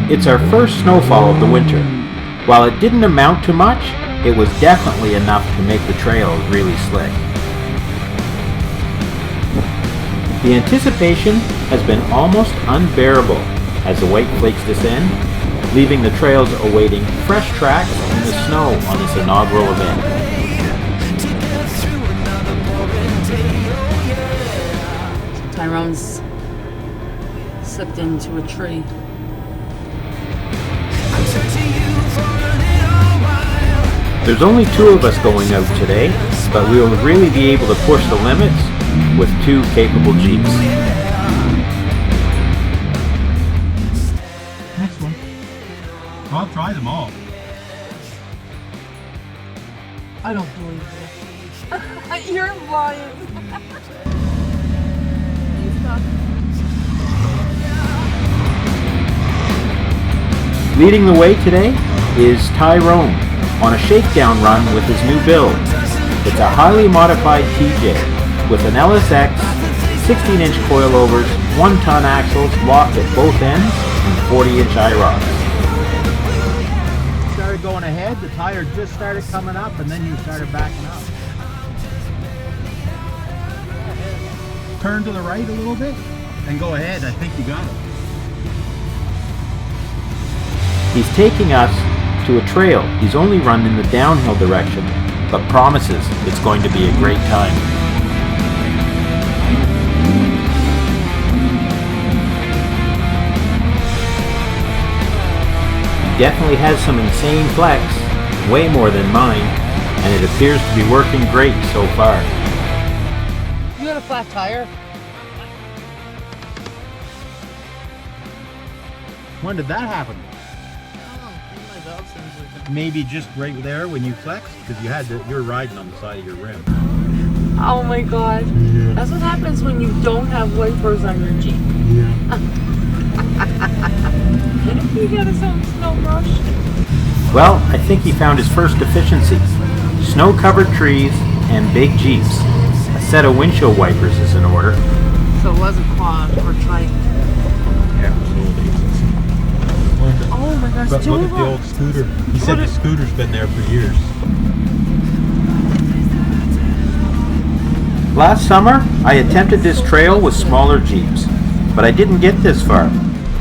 It's our first snowfall of the winter. While it didn't amount to much, it was definitely enough to make the trail really slick. The anticipation has been almost unbearable as the white flakes descend, leaving the trails awaiting fresh tracks in the snow on this inaugural event. Tyrone's slipped into a tree. There's only 2 of us going out today, but we will really be able to push the limits with 2 capable Jeeps. Next one. I'll try them all. I don't believe you. You're lying. Leading the way today is Tyrone on a shakedown run with his new build. It's a highly modified TJ with an LSX, 16-inch coilovers, 1-ton axles locked at both ends, and 40-inch Iroks. Started going ahead, the tire just started coming up, and then you started backing up. Turn to the right a little bit, and go ahead. I think you got it. He's taking us to a trail he's only run in the downhill direction, but promises it's going to be a great time. He definitely has some insane flex, way more than mine, and it appears to be working great so far. You got a flat tire? When did that happen? Maybe just right there when you flexed, because you're riding on the side of your rim. Oh my god. Yeah. That's what happens when you don't have wipers on your Jeep. Yeah. You got us on snow brush. Well, I think he found his first deficiency. Snow-covered trees and big Jeeps. A set of windshield wipers is in order. So it wasn't quad or trike. Absolutely. Oh my gosh, But look at the old scooter. He said the scooter's been there for years. Last summer, I attempted this trail with smaller Jeeps, but I didn't get this far.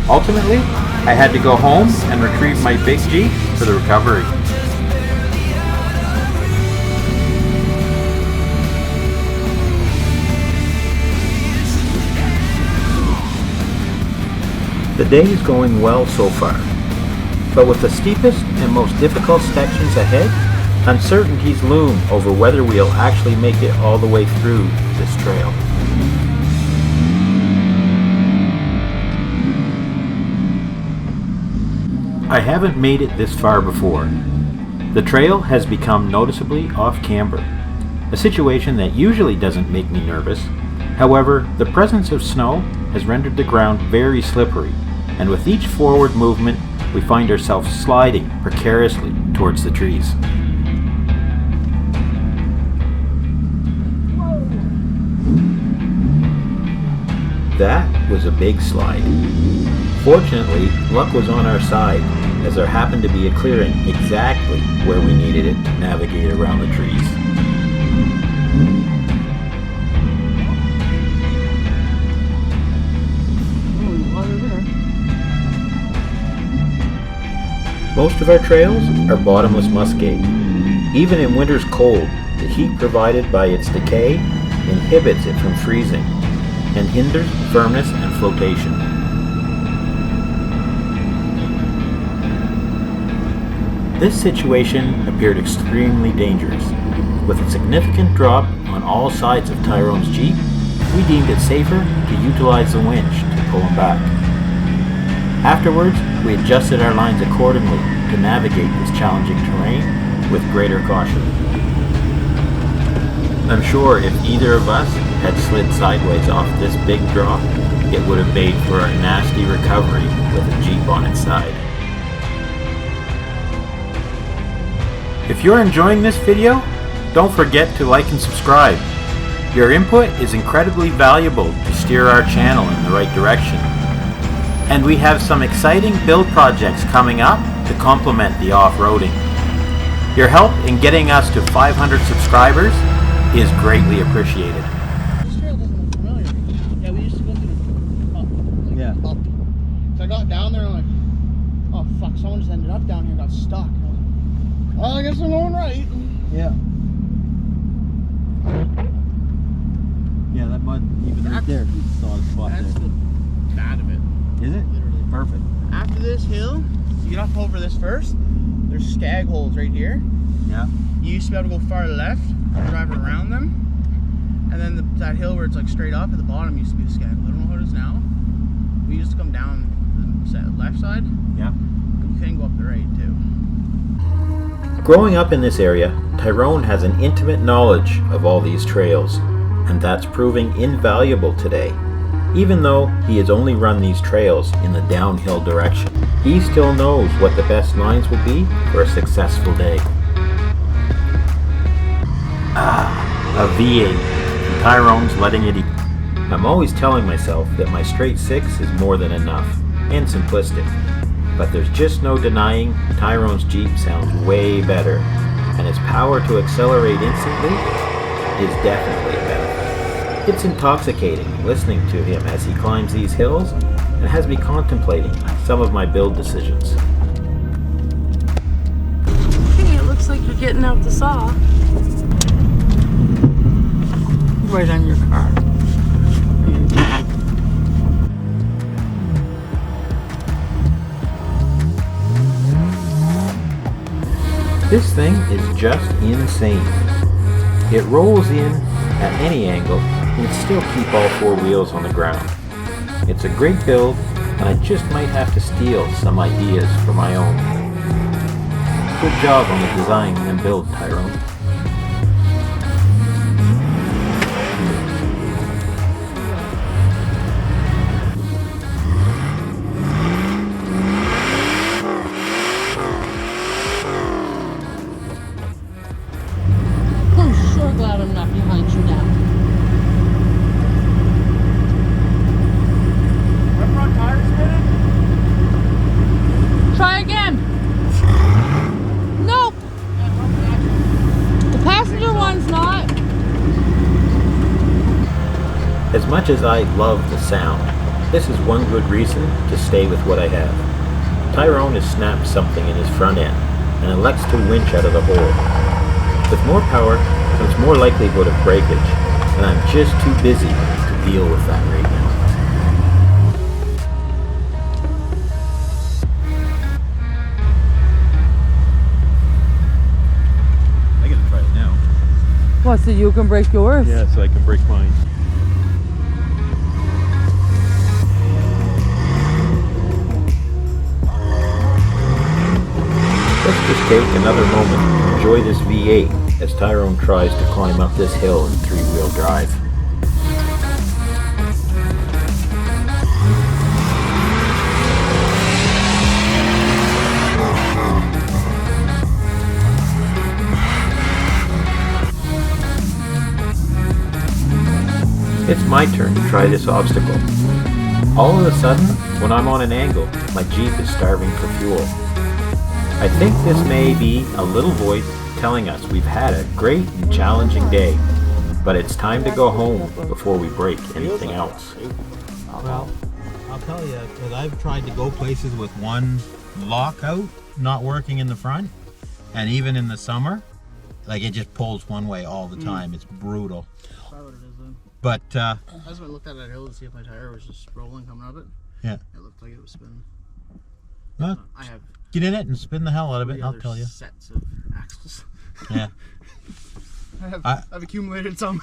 Ultimately, I had to go home and retrieve my big Jeep for the recovery. The day is going well so far, but with the steepest and most difficult sections ahead, uncertainties loom over whether we'll actually make it all the way through this trail. I haven't made it this far before. The trail has become noticeably off-camber, a situation that usually doesn't make me nervous. However, the presence of snow has rendered the ground very slippery, and with each forward movement, we find ourselves sliding precariously towards the trees. That was a big slide. Fortunately, luck was on our side, as there happened to be a clearing exactly where we needed it to navigate around the trees. Most of our trails are bottomless muskeg. Even in winter's cold, the heat provided by its decay inhibits it from freezing and hinders firmness and flotation. This situation appeared extremely dangerous. With a significant drop on all sides of Tyrone's Jeep, we deemed it safer to utilize the winch to pull him back. Afterwards, we adjusted our lines accordingly to navigate this challenging terrain with greater caution. I'm sure if either of us had slid sideways off this big drop, it would have made for a nasty recovery with a Jeep on its side. If you're enjoying this video, don't forget to like and subscribe. Your input is incredibly valuable to steer our channel in the right direction. And we have some exciting build projects coming up to complement the off-roading. Your help in getting us to 500 subscribers is greatly appreciated. This trail doesn't look familiar. Yeah, we used to go through the up. Yeah. Up. So I got down there and I'm like, oh fuck, someone just ended up down here and got stuck. And I was like, well, I guess I'm going right. Yeah. Yeah, that mud, even right there, you saw a spot That's there. the bad of it. Is it? Literally. Perfect. After this hill, you get up over this first, there's skag holes right here. Yeah. You used to be able to go far left, drive around them. And then that hill where it's like straight up at the bottom used to be the skag hole. I don't know how it is now. We used to come down the left side. Yeah. But you couldn't go up the right too. Growing up in this area, Tyrone has an intimate knowledge of all these trails, and that's proving invaluable today. Even though he has only run these trails in the downhill direction, he still knows what the best lines will be for a successful day. A V8, and Tyrone's letting it eat. I'm always telling myself that my straight 6 is more than enough, and simplistic. But there's just no denying Tyrone's Jeep sounds way better, and his power to accelerate instantly is definitely a benefit. It's intoxicating listening to him as he climbs these hills and has me contemplating some of my build decisions. Hey, it looks like you're getting out the saw. Right on your car. This thing is just insane. It rolls in at any angle and still keep all 4 wheels on the ground. It's a great build, and I just might have to steal some ideas for my own. Good job on the design and build, Tyrone. I'm sure glad I'm not behind you now. Our front tires spinning? Try again. Nope. The passenger one's not. As much as I love the sound, this is one good reason to stay with what I have. Tyrone has snapped something in his front end and elects to winch out of the hole. With more power comes more likelihood of breakage, and I'm just too busy to deal with that right now. I gotta try it now. What, so you can break yours? Yeah, so I can break mine. Let's just take another moment to enjoy this V8 as Tyrone tries to climb up this hill in 3-wheel drive. It's my turn to try this obstacle. All of a sudden, when I'm on an angle, my Jeep is starving for fuel. I think this may be a little voice telling us we've had a great and challenging day, but it's time to go home before we break anything else. Well, I'll tell you, because I've tried to go places with one lockout not working in the front, and even in the summer, like it just pulls one way all the time. It's brutal. Probably what it is then. But That's when I looked at that hill to see if my tire was just rolling coming up it. yeah, It looked like it was spinning. well, I have get in it and spin the hell out of it, 3 and I'll other tell you. sets of axles. Yeah. I've accumulated some.